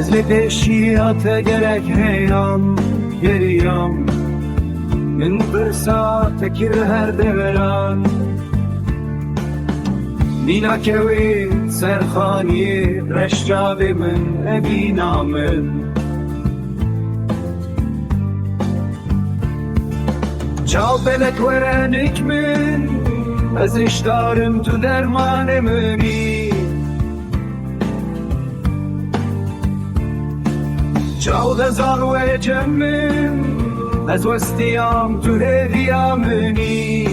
Ez li pêşiyate gerek heyran geriyam min pirsa tekir her deveran Nîna kewê serxaniyê reşcavê min ebîna min Çavbelek werenik min ez işdarim tu dermanê minî Çaw dezan wê cem min ez westiyam tu hêviya minî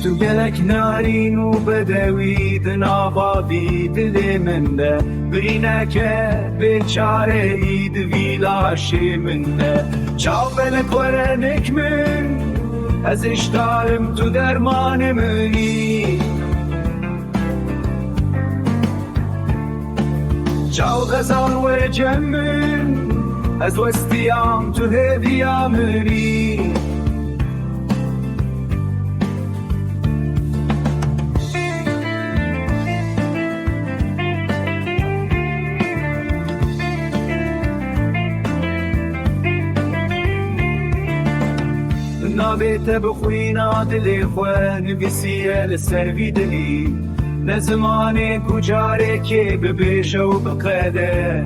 Tu gelek narîn û bedewî di navadî dilê min de Birîneke bêçareyî di vî laşê min de Çavbelek werenik min ez işdarim tu dermanê minî Çaw dezan wê cem min ez westiyam tu hêviya minî Navê te bixwîna dilê xwe nivîsiye li ser vî dilî Ne zimanê ku carekê bibêje û biqede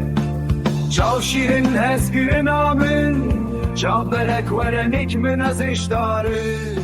Çaw şîrin hezkirina min Çavbelek werenik min ez îşdarim